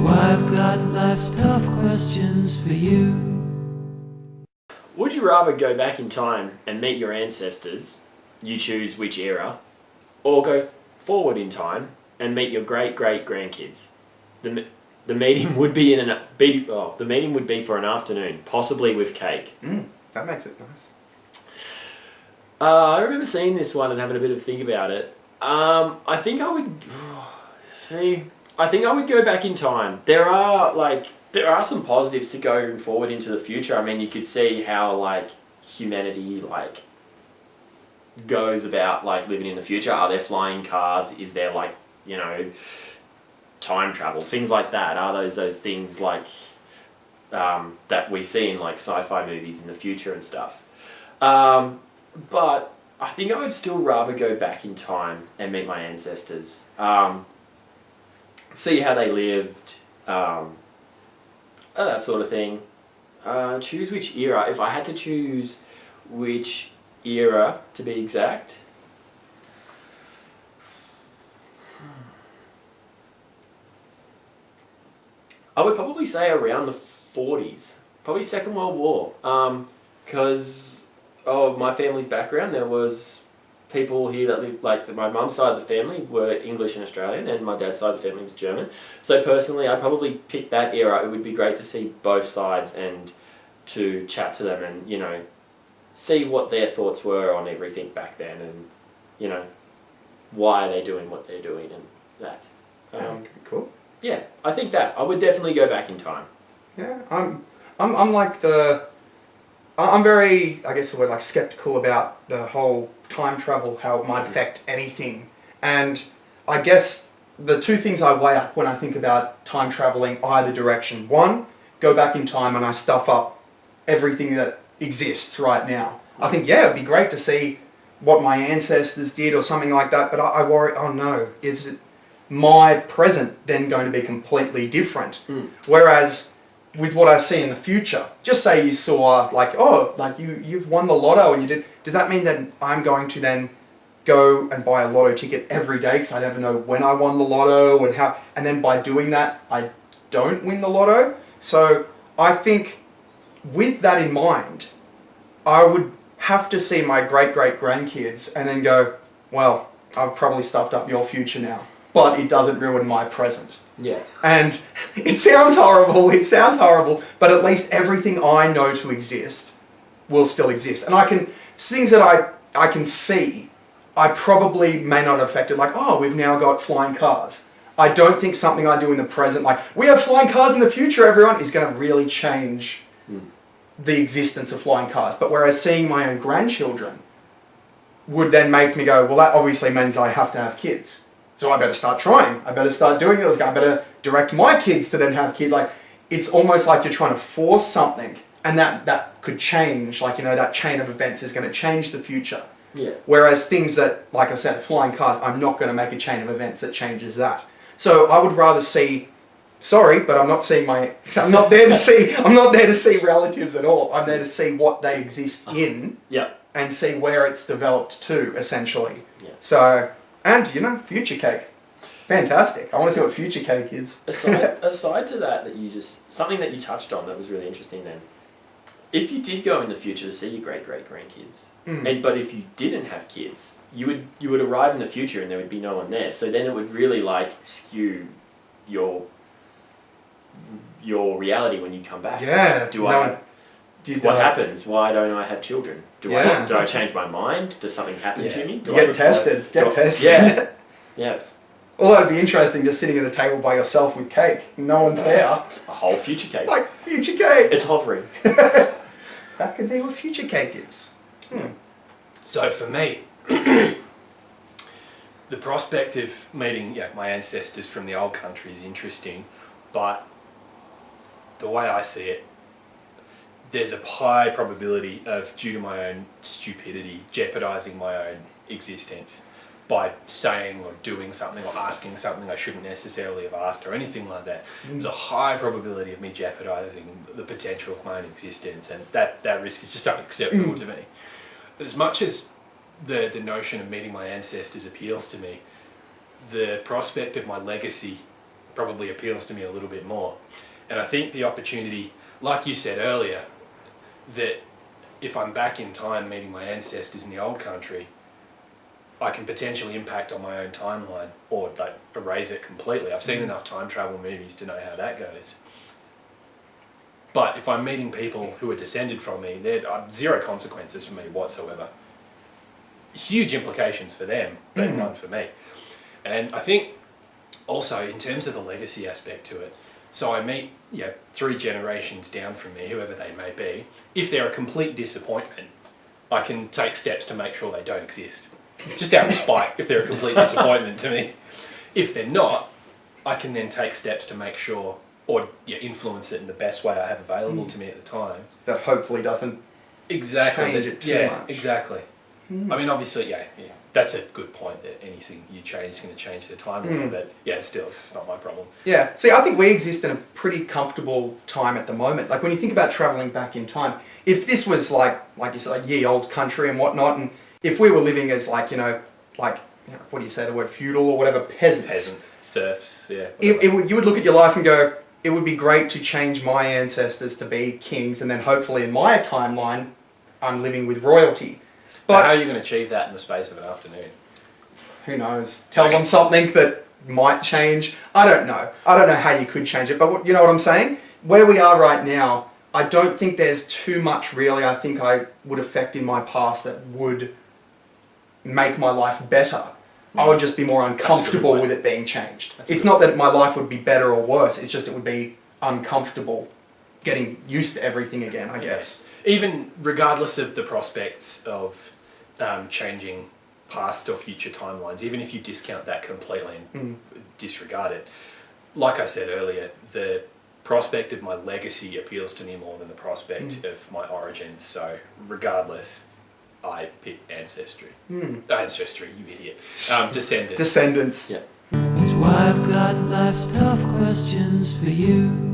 So I've got life's tough questions for you. Would you rather go back in time and meet your ancestors, you choose which era, or go forward in time and meet your great-great-grandkids? The meeting would be the meeting would be for an afternoon, possibly with cake. That makes it nice. I remember seeing this one and having a bit of a think about it. I think I would go back in time. There are some positives to going forward into the future. I mean, you could see how humanity goes about living in the future. Are there flying cars? Is there time travel? Things like that. Are those things that we see in sci-fi movies in the future and stuff? But I think I would still rather go back in time and meet my ancestors. See how they lived. That sort of thing. Choose which era. If I had to choose which era to be exact, I would probably say around the 40s. Probably Second World War. Because of my family's background, there was people here that lived, my mum's side of the family were English and Australian, and my dad's side of the family was German. So personally, I'd probably pick that era. It would be great to see both sides and to chat to them and, see what their thoughts were on everything back then and, why are they doing what they're doing and that. Cool. Yeah, I think that. I would definitely go back in time. Yeah, I'm very, I guess the word, skeptical about the whole time travel, how it might affect anything. And I guess the two things I weigh up when I think about time traveling either direction. One, go back in time and I stuff up everything that exists right now. I think, yeah, it'd be great to see what my ancestors did or something like that, but I worry, oh no, is it my present then going to be completely different? Whereas with what I see in the future, just say you saw you've won the lotto and you did, does that mean that I'm going to then go and buy a lotto ticket every day because I never know when I won the lotto and how, and then by doing that I don't win the lotto? So I think with that in mind, I would have to see my great-great-grandkids and then go, well, I've probably stuffed up your future now, but it doesn't ruin my present. Yeah. And it sounds horrible, but at least everything I know to exist will still exist. And things that I can see, I probably may not have affected, we've now got flying cars. I don't think something I do in the present, we have flying cars in the future, everyone, is going to really change the existence of flying cars. But whereas seeing my own grandchildren would then make me go, well, that obviously means I have to have kids. So I better start trying. I better start doing it. I better direct my kids to then have kids. It's almost like you're trying to force something, and that could change. That chain of events is going to change the future. Yeah. Whereas things that, like I said, flying cars, I'm not going to make a chain of events that changes that. So I would rather see. Sorry, but I'm not there to see relatives at all. I'm there to see what they exist in. Yeah. And see where it's developed to, essentially. Yeah. So. And, future cake. Fantastic. I want to see what future cake is. Aside to that something that you touched on that was really interesting then. If you did go in the future to see your great-great-grandkids, but if you didn't have kids, you would arrive in the future and there would be no one there. So then it would really skew your reality when you come back. Yeah. What happens? Why don't I have children? Do I change my mind? Does something happen to me? Get tested. Yeah. Yes. Although it'd be interesting just sitting at a table by yourself with cake. No one's there. It's a whole future cake. Future cake. It's hovering. That could be what future cake is. So for me, the prospect of meeting my ancestors from the old country is interesting, but the way I see it, there's a high probability of, due to my own stupidity, jeopardising my own existence by saying or doing something or asking something I shouldn't necessarily have asked or anything like that. There's a high probability of me jeopardising the potential of my own existence, and that risk is just unacceptable to me. But as much as the notion of meeting my ancestors appeals to me, the prospect of my legacy probably appeals to me a little bit more. And I think the opportunity, like you said earlier, that if I'm back in time meeting my ancestors in the old country, I can potentially impact on my own timeline or like erase it completely. I've seen enough time travel movies to know how that goes. But if I'm meeting people who are descended from me, there are zero consequences for me whatsoever. Huge implications for them, but none for me. And I think also in terms of the legacy aspect to it, so I meet 3 generations down from me, whoever they may be. If they're a complete disappointment, I can take steps to make sure they don't exist. Just out of spite, if they're a complete disappointment to me. If they're not, I can then take steps to make sure, or influence it in the best way I have available to me at the time. That hopefully doesn't change it too much. Exactly. I mean, obviously, that's a good point that anything you change is going to change the timeline, but still, it's not my problem. Yeah. See, I think we exist in a pretty comfortable time at the moment. Like when you think about travelling back in time, if this was like you said, like ye old country and whatnot, and if we were living as what do you say, the word feudal or whatever, peasants, serfs, you would look at your life and go, it would be great to change my ancestors to be kings, and then hopefully in my timeline, I'm living with royalty. But how are you going to achieve that in the space of an afternoon? Who knows? Tell them something that might change. I don't know. I don't know how you could change it, but you know what I'm saying? Where we are right now, I don't think there's too much really I think I would affect in my past that would make my life better. I would just be more uncomfortable with it being changed. It's not that my life would be better or worse, it's just it would be uncomfortable getting used to everything again, I guess. Even regardless of the prospects of changing past or future timelines, even if you discount that completely and disregard it, like I said earlier, the prospect of my legacy appeals to me more than the prospect of my origins. So regardless, I pick ancestry. Ancestry, you idiot. Descendants. Descendants. Yeah. That's why I've got life's tough questions for you.